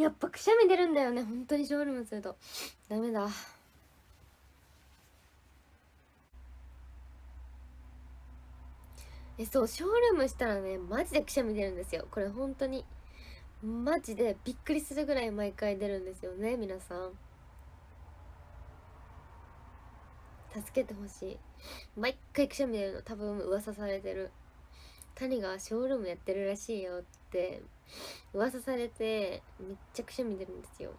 やっぱくしゃみ出るんだよね、本当にショールームするとダメだ。そう、ショールームしたらねマジでくしゃみ出るんですよ。これ本当にマジでびっくりするぐらい毎回出るんですよね。皆さん助けてほしい。毎回くしゃみ出るの。多分噂されてる。谷がショールームやってるらしいよって噂されてめっちゃくしゃみ出るんですよ。